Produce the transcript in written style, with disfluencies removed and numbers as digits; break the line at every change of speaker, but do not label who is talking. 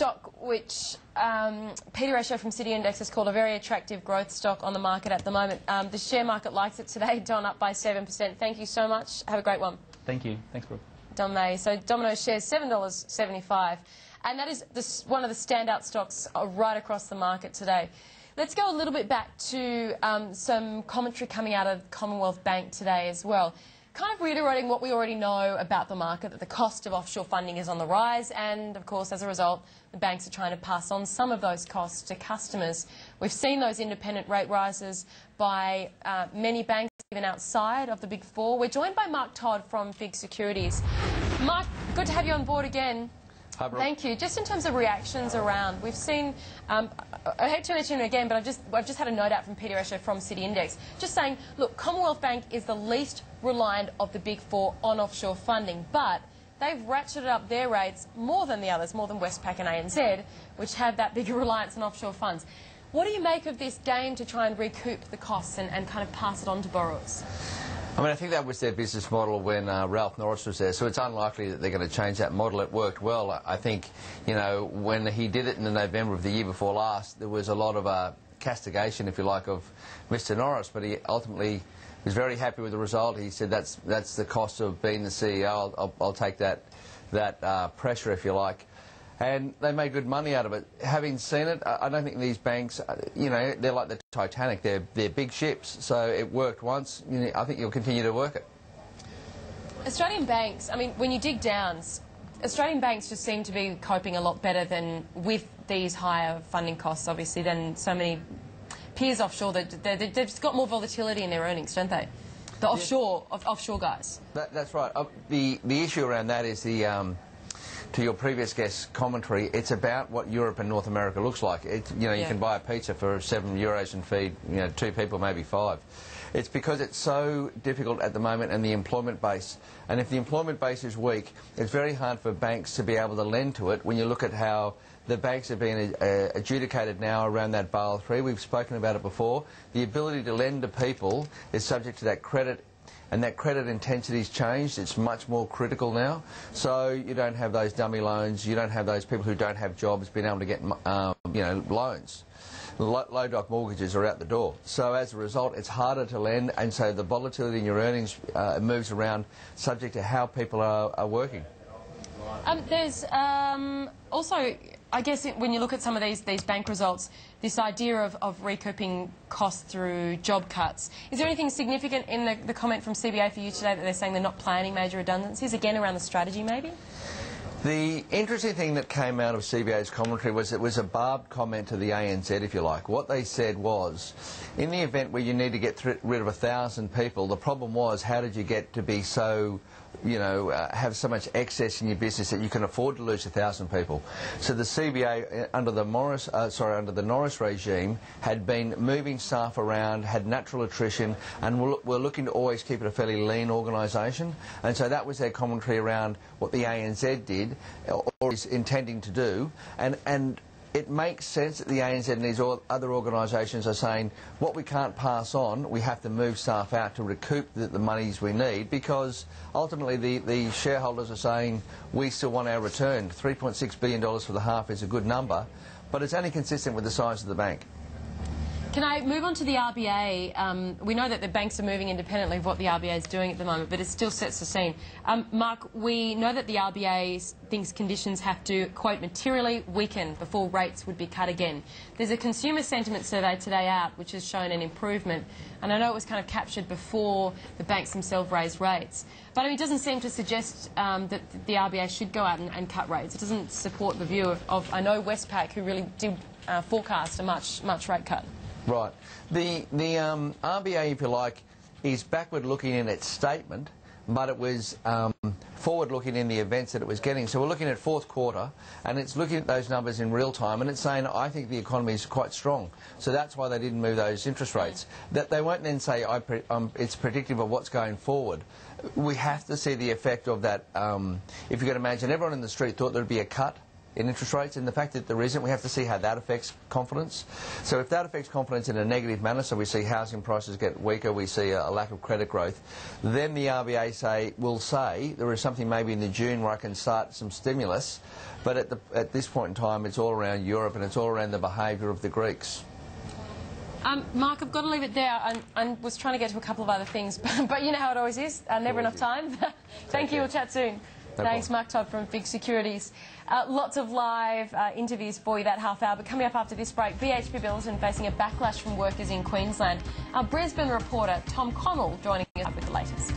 stock which P/E ratio from City Index has called a very attractive growth stock on the market at the moment. The share market likes it today, Don, up by 7%. Thank you so much. Have a great one.
Thank you. Thanks, Brooke.
Don May. So Domino's shares $7.75. And that is one of the standout stocks right across the market today. Let's go a little bit back to some commentary coming out of Commonwealth Bank today as well. Kind of reiterating what we already know about the market, that the cost of offshore funding is on the rise, and of course as a result the banks are trying to pass on some of those costs to customers. We've seen those independent rate rises by many banks even outside of the Big Four. We're joined by Mark Todd from FIIG Securities. Mark, good to have you on board again.
Hi, Brooke.
Thank you. Just in terms of reactions around, we've seen, I hate to mention it again, but I've just had a note out from P/E ratio from City Index, just saying, look, Commonwealth Bank is the least reliant of the Big Four on offshore funding, but they've ratcheted up their rates more than the others, more than Westpac and ANZ, which have that bigger reliance on offshore funds. What do you make of this game to try and recoup the costs and kind of pass it on to borrowers?
I mean, I think that was their business model when Ralph Norris was there, so it's unlikely that they're going to change that model. It worked well. I think, you know, when he did it in the November of the year before last, there was a lot of castigation, if you like, of Mr. Norris, but he ultimately was very happy with the result. He said that's the cost of being the CEO. I'll take that pressure, if you like. And they made good money out of it. Having seen it, I don't think these banks, you know, they're like the Titanic. They're big ships. So it worked once. You know, I think you'll continue to work it.
Australian banks, I mean, when you dig down, Australian banks just seem to be coping a lot better than with these higher funding costs, obviously, than so many peers offshore. They've just got more volatility in their earnings, don't they? The offshore guys. That's
right. The issue around that is the... to your previous guest's commentary, it's about what Europe and North America looks like. You know, you can buy a pizza for €7 and feed, you know, 2 people, maybe 5. It's because it's so difficult at the moment and the employment base. And if the employment base is weak, it's very hard for banks to be able to lend to it when you look at how the banks have been adjudicated now around that Basel III. We've spoken about it before. The ability to lend to people is subject to that credit, and that credit intensity's changed. It's much more critical now. So you don't have those dummy loans. You don't have those people who don't have jobs being able to get, you know, loans. Low doc mortgages are out the door. So as a result, it's harder to lend, and so the volatility in your earnings moves around subject to how people are working.
There's also, I guess, when you look at some of these bank results, this idea of recouping costs through job cuts. Is there anything significant in the comment from CBA for you today that they're saying they're not planning major redundancies, again around the strategy maybe?
The interesting thing that came out of CBA's commentary was it was a barbed comment to the ANZ, if you like. What they said was, in the event where you need to get rid of 1,000 people, the problem was, how did you get to be so, you know, have so much excess in your business that you can afford to lose 1,000 people? So the CBA, under the Norris regime, had been moving staff around, had natural attrition, and were looking to always keep it a fairly lean organisation. And so that was their commentary around what the ANZ did, or is intending to do, and it makes sense that the ANZ and these other organisations are saying what we can't pass on, we have to move staff out to recoup the monies we need, because ultimately the shareholders are saying we still want our return. $3.6 billion for the half is a good number, but it's only consistent with the size of the bank.
Can I move on to the RBA? We know that the banks are moving independently of what the RBA is doing at the moment, but it still sets the scene. Mark, we know that the RBA thinks conditions have to, quote, materially weaken before rates would be cut again. There's a consumer sentiment survey today out which has shown an improvement, and I know it was kind of captured before the banks themselves raised rates. But I mean, it doesn't seem to suggest that the RBA should go out and cut rates. It doesn't support the view of I know, Westpac, who really did forecast a much rate cut.
Right. The RBA, if you like, is backward-looking in its statement, but it was forward-looking in the events that it was getting. So we're looking at fourth quarter, and it's looking at those numbers in real time, and it's saying, I think the economy is quite strong. So that's why they didn't move those interest rates. That they won't then say it's predictive of what's going forward. We have to see the effect of that. If you can imagine, everyone in the street thought there would be a cut in interest rates, and the fact that there isn't, we have to see how that affects confidence. So if that affects confidence in a negative manner, so we see housing prices get weaker, we see a lack of credit growth, then the RBA will say there is something maybe in the June where I can start some stimulus, but at this point in time it's all around Europe and it's all around the behaviour of the Greeks.
Mark, I've got to leave it there. I was trying to get to a couple of other things, but you know how it always is. Never enough time. Thank you. We'll chat soon.
No
Thanks,
problem.
Mark Todd from FIIG Securities. Lots of live interviews for you that half hour, but coming up after this break, BHP Billiton facing a backlash from workers in Queensland. Our Brisbane reporter Tom Connell joining us with the latest.